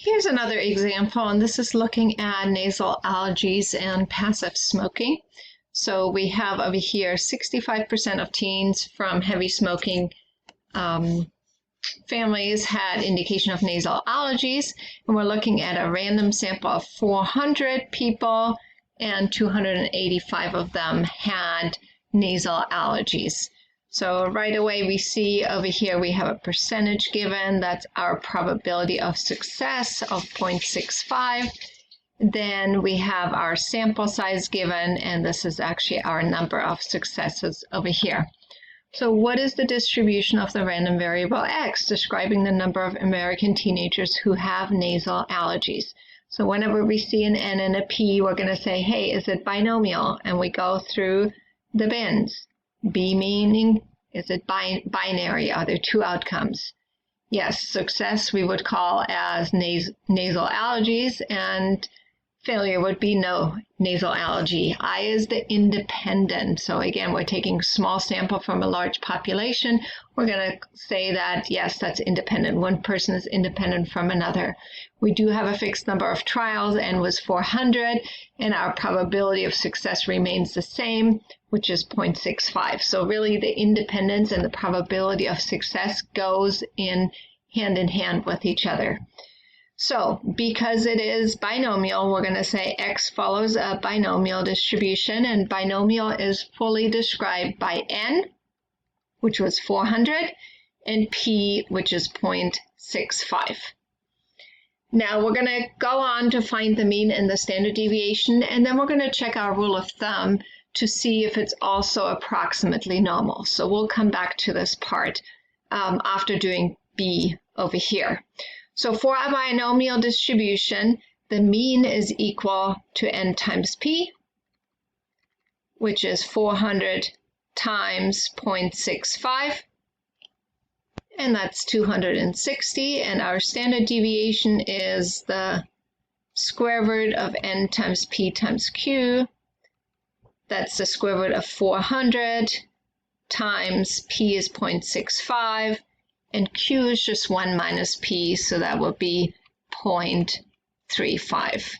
Here's another example, and this is looking at nasal allergies and passive smoking. So we have over here 65% of teens from heavy smoking families had indication of nasal allergies, and we're looking at a random sample of 400 people, and 285 of them had nasal allergies. So right away we see over here we have a percentage given. That's our probability of success of 0.65. Then we have our sample size given, and this is actually our number of successes over here. So what is the distribution of the random variable x, describing the number of American teenagers who have nasal allergies? So whenever we see an n and a p, we're going to say, hey, is it binomial? And we go through the bins. B meaning, is it binary? Are there two outcomes? Yes, success we would call as nasal allergies, and failure would be no nasal allergy. I is the independent. So again, we're taking a small sample from a large population. We're going to say that, yes, that's independent. One person is independent from another. We do have a fixed number of trials, n was 400, and our probability of success remains the same, which is 0.65. So really the independence and the probability of success goes in hand with each other. So because it is binomial, we're going to say x follows a binomial distribution, and binomial is fully described by n, which was 400, and p, which is 0.65. Now we're going to go on to find the mean and the standard deviation, and then we're going to check our rule of thumb to see if it's also approximately normal. So we'll come back to this part after doing b over here. So for our binomial distribution, the mean is equal to n times p, which is 400 times 0.65, and that's 260, and our standard deviation is the square root of n times p times q. That's the square root of 400 times p is 0.65, and q is just 1 minus p, so that would be 0.35.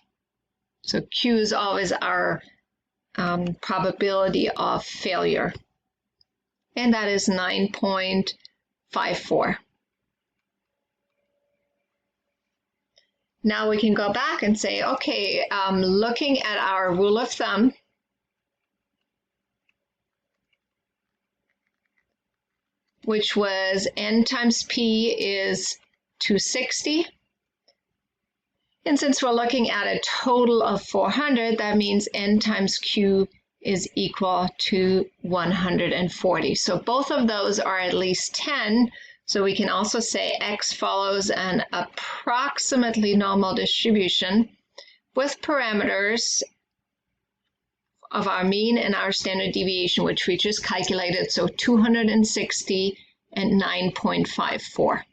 So q is always our probability of failure, and that is 9.54. Now we can go back and say, okay, looking at our rule of thumb, which was n times p is 260. And since we're looking at a total of 400, that means n times q is equal to 140. So both of those are at least 10. So we can also say x follows an approximately normal distribution with parameters of our mean and our standard deviation, which we just calculated, so 260 and 9.54.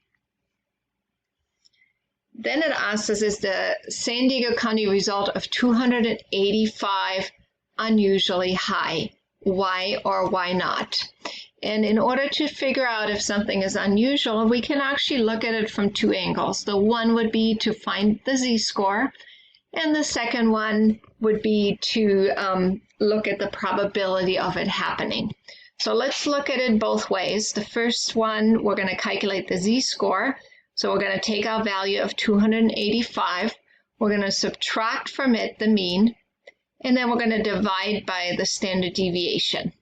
Then it asks us, is the San Diego County result of 285 unusually high? Why or why not? And in order to figure out if something is unusual, we can actually look at it from two angles. The one would be to find the z-score, and the second one would be to look at the probability of it happening. So let's look at it both ways. The first one, we're going to calculate the z-score. So we're going to take our value of 285. We're going to subtract from it the mean, and then we're going to divide by the standard deviation.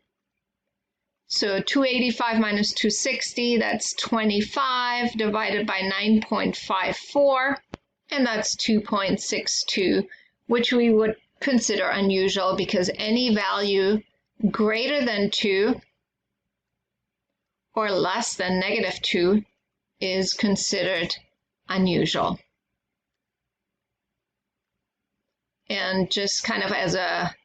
So 285 minus 260, that's 25, divided by 9.54. And that's 2.62, which we would consider unusual because any value greater than 2 or less than -2 is considered unusual. And just kind of as a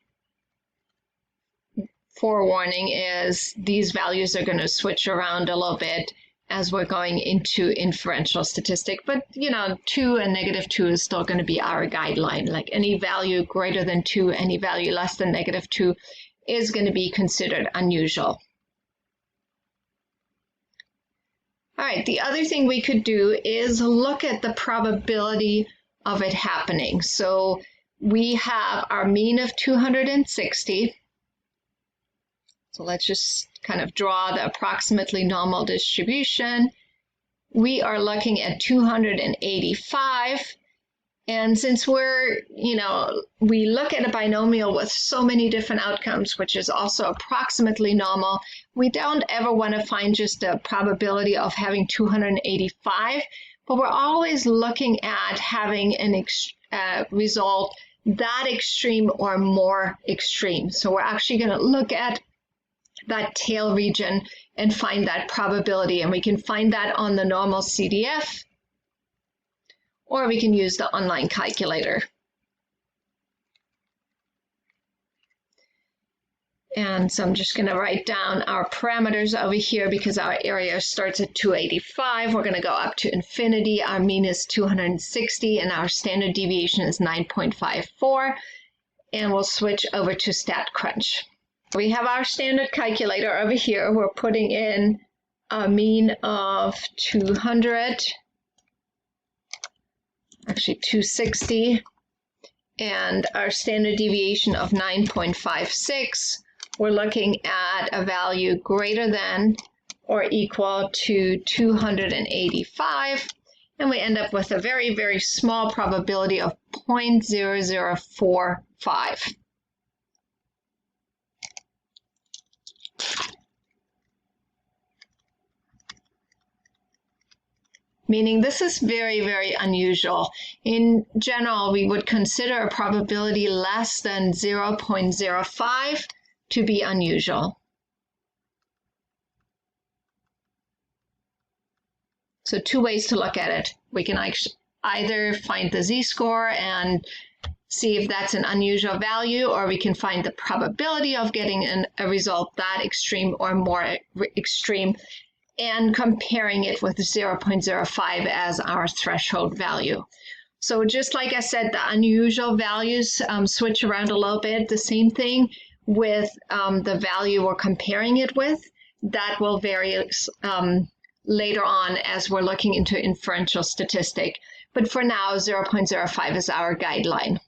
forewarning is these values are going to switch around a little bit as we're going into inferential statistic, but 2 and -2 is still going to be our guideline. Like any value greater than 2, any value less than -2 is going to be considered unusual. All right, the other thing we could do is look at the probability of it happening. So we have our mean of 260. So let's just kind of draw the approximately normal distribution. We are looking at 285. And since we look at a binomial with so many different outcomes, which is also approximately normal, we don't ever want to find just a probability of having 285, but we're always looking at having a result that extreme or more extreme. So we're actually going to look at that tail region and find that probability, and we can find that on the normal CDF, or we can use the online calculator. And so I'm just going to write down our parameters over here because our area starts at 285. We're going to go up to infinity. Our mean is 260 and our standard deviation is 9.54. And we'll switch over to StatCrunch. We have our standard calculator over here. We're putting in a mean of 260, and our standard deviation of 9.56. We're looking at a value greater than or equal to 285, and we end up with a very, very small probability of 0.0045. Meaning this is very, very unusual. In general, we would consider a probability less than 0.05 to be unusual. So two ways to look at it. We can either find the z-score and see if that's an unusual value, or we can find the probability of getting a result that extreme or more extreme, and comparing it with 0.05 as our threshold value. So just like I said, the unusual values switch around a little bit. The same thing with the value we're comparing it with. That will vary later on as we're looking into inferential statistic. But for now, 0.05 is our guideline.